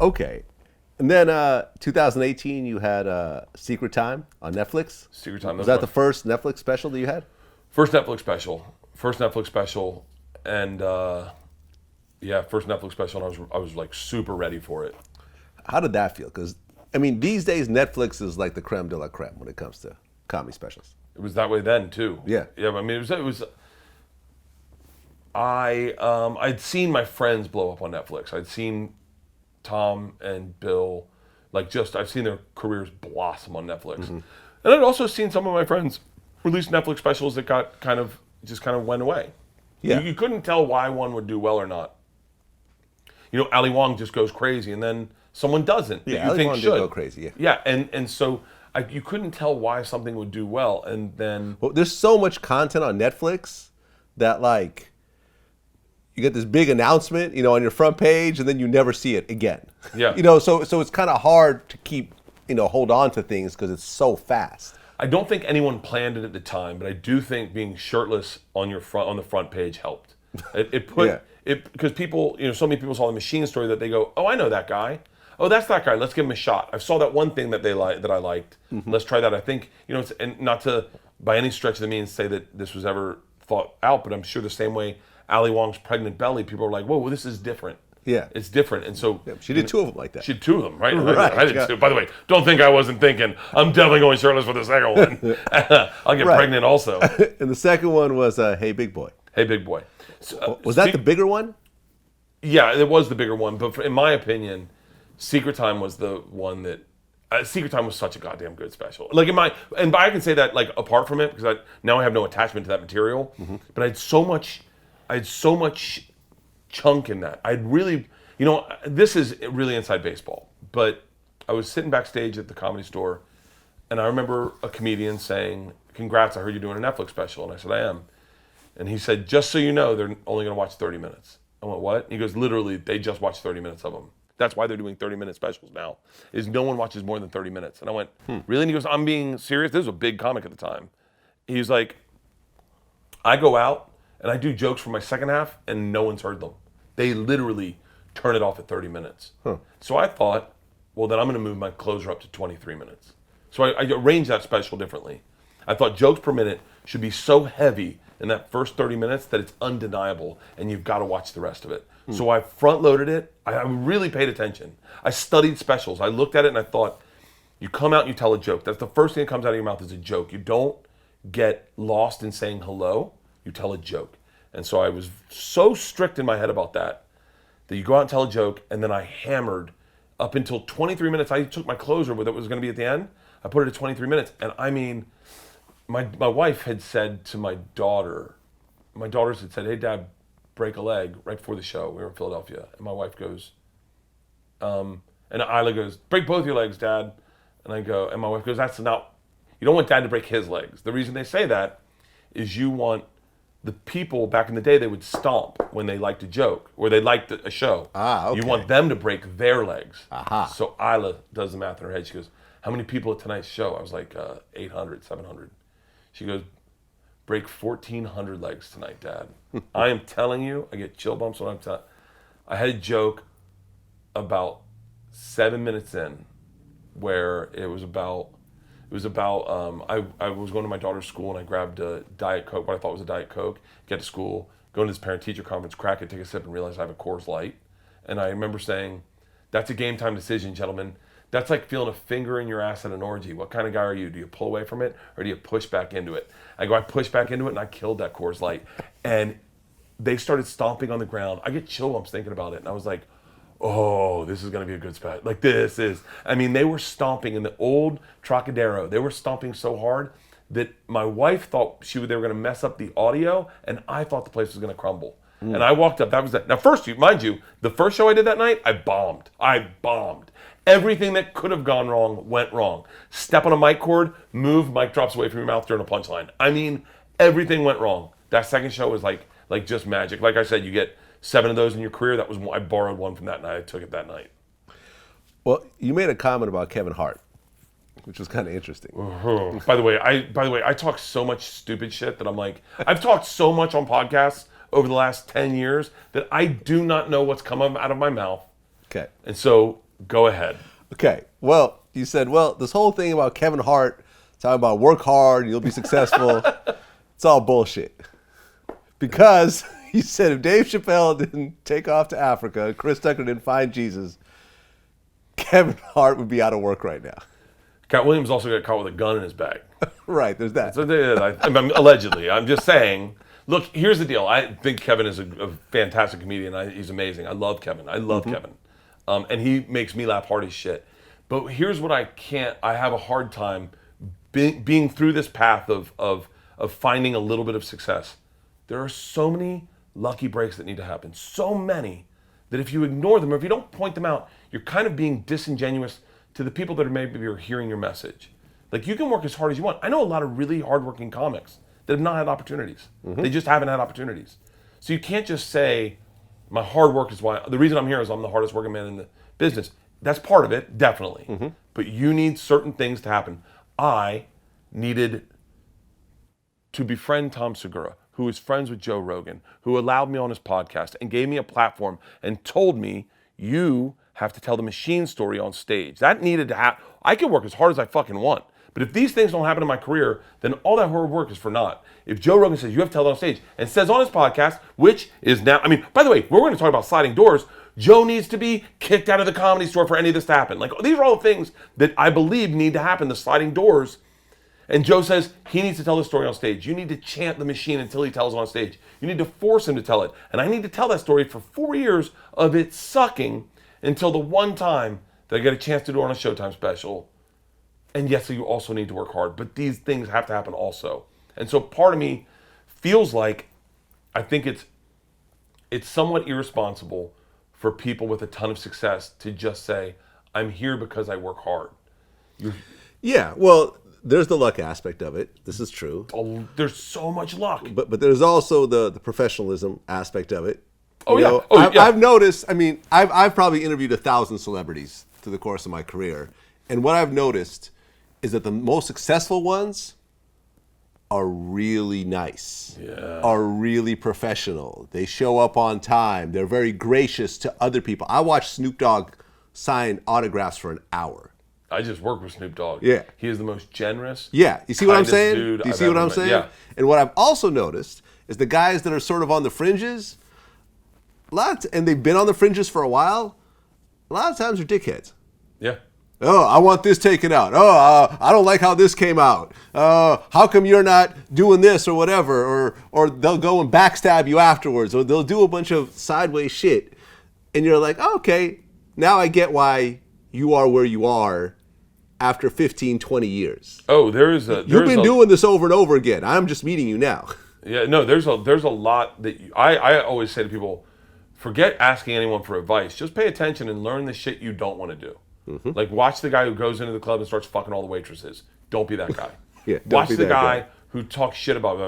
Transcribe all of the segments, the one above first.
Okay. And then 2018, you had Secret Time on Netflix. Secret Time. Was that the first Netflix special that you had? First Netflix special, and first Netflix special. And I was like super ready for it. How did that feel? Because I mean, these days Netflix is like the creme de la creme when it comes to comedy specials. It was that way then too. Yeah. Yeah. I mean, it was. I'd seen my friends blow up on Netflix. I'd seen Tom and Bill, I've seen their careers blossom on Netflix, and I'd also seen some of my friends release Netflix specials that got kind of went away. Yeah. You couldn't tell why one would do well or not. You know, Ali Wong just goes crazy, and then someone doesn't. Yeah, that you Ali think Wong should did go crazy. Yeah. Yeah, and so you couldn't tell why something would do well, and then Well, there's so much content on Netflix that like you get this big announcement, you know, on your front page, and then you never see it again. Yeah. You know, so it's kind of hard to keep, you know, hold on to things because it's so fast. I don't think anyone planned it at the time, but I do think being shirtless on the front page helped. Because people, you know, so many people saw the Machine story that they go, oh, I know that guy. Oh, that's that guy. Let's give him a shot. I saw that one thing that I liked. Let's try that. I think, you know, and not to by any stretch of the means say that this was ever thought out, but I'm sure the same way Ali Wong's pregnant belly, people are like, whoa, well, this is different. Yeah. It's different. And so she did two of them like that. She did two of them, right? Right. I did two. By the way, don't think I wasn't thinking, I'm definitely going shirtless for the second one. I'll get pregnant also. And the second one was Hey Big Boy. Hey Big Boy. So, was that the bigger one? Yeah, it was the bigger one. But in my opinion, Secret Time was the one that Secret Time was such a goddamn good special. Like I can say that like apart from it because now I have no attachment to that material. But I had so much chunk in that. I'd really, you know, this is really inside baseball. But I was sitting backstage at the Comedy Store, and I remember a comedian saying, "Congrats! I heard you're doing a Netflix special." And I said, "I am." And he said, "Just so you know, they're only going to watch 30 minutes." I went, "What?" He goes, "Literally, they just watched 30 minutes of them. That's why they're doing 30-minute specials now, is no one watches more than 30 minutes. And I went, really? And he goes, I'm being serious. This was a big comic at the time. He was like, I go out and I do jokes for my second half and no one's heard them. They literally turn it off at 30 minutes. So I thought, well, then I'm going to move my closer up to 23 minutes. So I arranged that special differently. I thought jokes per minute should be so heavy in that first 30 minutes that it's undeniable and you've got to watch the rest of it. So I front-loaded it. I really paid attention. I studied specials. I looked at it and I thought, you come out and you tell a joke. That's the first thing that comes out of your mouth is a joke. You don't get lost in saying hello. You tell a joke. And so I was so strict in my head about that you go out and tell a joke, and then I hammered up until 23 minutes. I took my closer with it was going to be at the end. I put it at 23 minutes. And I mean, my wife had said to my daughters had said, hey, Dad, break a leg right before the show. We were in Philadelphia. And my wife goes, and Isla goes, break both your legs, Dad. And I go, and my wife goes, that's not, you don't want Dad to break his legs. The reason they say that is you want the people back in the day, they would stomp when they liked a joke or they liked a show. Okay. You want them to break their legs. Aha. So Isla does the math in her head. She goes, how many people at tonight's show? I was like, 800, 700. She goes, break 1,400 legs tonight, Dad. I am telling you, I get chill bumps when I'm telling. I had a joke about 7 minutes in where I was going to my daughter's school and I grabbed a Diet Coke, what I thought was a Diet Coke, get to school, go to this parent-teacher conference, crack it, take a sip, and realize I have a Coors Light. And I remember saying, that's a game time decision, gentlemen. That's like feeling a finger in your ass at an orgy. What kind of guy are you? Do you pull away from it or do you push back into it? I pushed back into it and I killed that Coors Light. And they started stomping on the ground. I get chill bumps thinking about it. And I was like, oh, this is going to be a good spot. Like this is. I mean, they were stomping in the old Trocadero. They were stomping so hard that my wife thought they were going to mess up the audio and I thought the place was going to crumble. And I walked up, that was that. Now first, mind you, the first show I did that night, I bombed. Everything that could have gone wrong went wrong. Step on a mic cord, move, mic drops away from your mouth during a punchline. I mean, everything went wrong. That second show was like just magic. Like I said, you get 7 of those in your career. That was I borrowed one from that night. I took it that night. Well, you made a comment about Kevin Hart, which was kind of interesting. By the way, I talk so much stupid shit that I'm like, I've talked so much on podcasts over the last 10 years that I do not know what's come out of my mouth. Okay. And so Go ahead. Okay. Well, you said, this whole thing about Kevin Hart talking about work hard and you'll be successful, it's all bullshit. Because you said if Dave Chappelle didn't take off to Africa, Chris Tucker didn't find Jesus, Kevin Hart would be out of work right now. Katt Williams also got caught with a gun in his bag. Right, there's that. So allegedly. I'm just saying. Look, here's the deal. I think Kevin is a fantastic comedian. He's amazing. I love Kevin. Kevin. And he makes me laugh hard as shit. But here's what I have a hard time being through this path of finding a little bit of success. There are so many lucky breaks that need to happen. So many that if you ignore them or if you don't point them out, you're kind of being disingenuous to the people that are hearing your message. Like, you can work as hard as you want. I know a lot of really hardworking comics that have not had opportunities. They just haven't had opportunities. So you can't just say, my hard work is why. The reason I'm here is I'm the hardest working man in the business. That's part of it, definitely. But you need certain things to happen. I needed to befriend Tom Segura, who is friends with Joe Rogan, who allowed me on his podcast and gave me a platform and told me, you have to tell the machine story on stage. That needed to happen. I can work as hard as I fucking want. But if these things don't happen in my career, then all that hard work is for naught. If Joe Rogan says you have to tell it on stage and says on his podcast, which is now, by the way, we're going to talk about sliding doors. Joe needs to be kicked out of the Comedy Store for any of this to happen. Like, these are all the things that I believe need to happen, the sliding doors. And Joe says he needs to tell the story on stage. You need to chant the machine until he tells it on stage. You need to force him to tell it. And I need to tell that story for 4 years of it sucking until the one time that I get a chance to do it on a Showtime special. And yes, you also need to work hard, but these things have to happen also. And so part of me feels like I think it's somewhat irresponsible for people with a ton of success to just say, I'm here because I work hard. Yeah, well, there's the luck aspect of it. This is true. Oh, there's so much luck. But there's also the professionalism aspect of it. Yeah. I've noticed, I've probably interviewed 1,000 celebrities through the course of my career. And what I've noticed is that the most successful ones are really nice, are really professional. They show up on time. They're very gracious to other people. I watched Snoop Dogg sign autographs for an hour. I just work with Snoop Dogg. Yeah. He is the most generous. Yeah. You see what I'm saying? Dude Do you see what I'm saying? Yeah. And what I've also noticed is the guys that are sort of on the fringes, and they've been on the fringes for a while, a lot of times are dickheads. Yeah. Oh, I want this taken out. Oh, I don't like how this came out. How come you're not doing this or whatever? Or they'll go and backstab you afterwards, or they'll do a bunch of sideways shit. And you're like, oh, okay, now I get why you are where you are after 15, 20 years. Oh, You've been doing this over and over again. I'm just meeting you now. Yeah, no, there's a lot that I always say to people, forget asking anyone for advice. Just pay attention and learn the shit you don't want to do. Like, watch the guy who goes into the club and starts fucking all the waitresses. Don't be that guy. Watch the guy who talks shit about,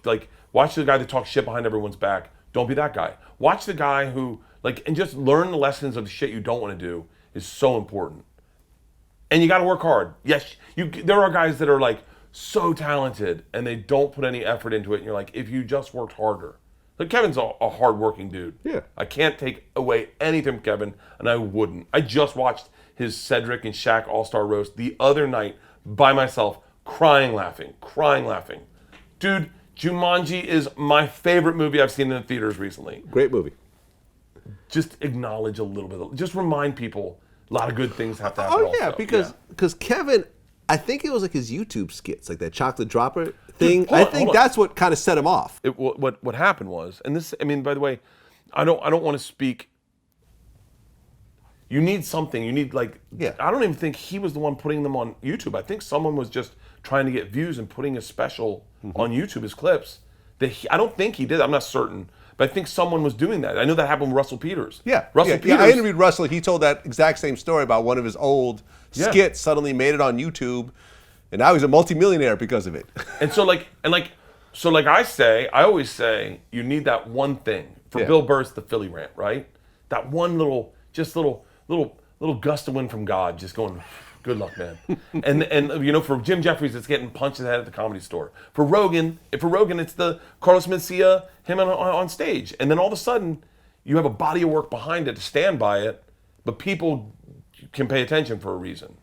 like, watch the guy that talks shit behind everyone's back. Don't be that guy. Watch the guy who, like, and just learn the lessons of the shit you don't want to do is so important. And you got to work hard. Yes, there are guys that are, like, so talented and they don't put any effort into it. And you're like, if you just worked harder. Like, Kevin's a hard-working dude. Yeah. I can't take away anything from Kevin, and I wouldn't. I just watched his Cedric and Shaq All-Star Roast the other night by myself, crying, laughing. Dude, Jumanji is my favorite movie I've seen in the theaters recently. Great movie. Just acknowledge a little bit. Just remind people a lot of good things have to happen also. Yeah, because Kevin, I think it was like his YouTube skits, like that chocolate dropper thing. I think that's what kind of set him off. What happened was, and this, by the way, I don't want to speak. You need something. You need, like, I don't even think he was the one putting them on YouTube. I think someone was just trying to get views and putting a special on YouTube, his clips. I don't think he did. I'm not certain. But I think someone was doing that. I know that happened with Russell Peters. Russell Peters. I interviewed Russell. He told that exact same story about one of his old skits suddenly made it on YouTube, and now he's a multimillionaire because of it. And so like I always say, you need that one thing. For Bill Burr's The Philly Rant, right? That one little gust of wind from God, just going, good luck, man. and for Jim Jeffries, it's getting punched in the head at the Comedy Store. For Rogan, it's the Carlos Mencia, him on stage. And then all of a sudden, you have a body of work behind it to stand by it, but people can pay attention for a reason.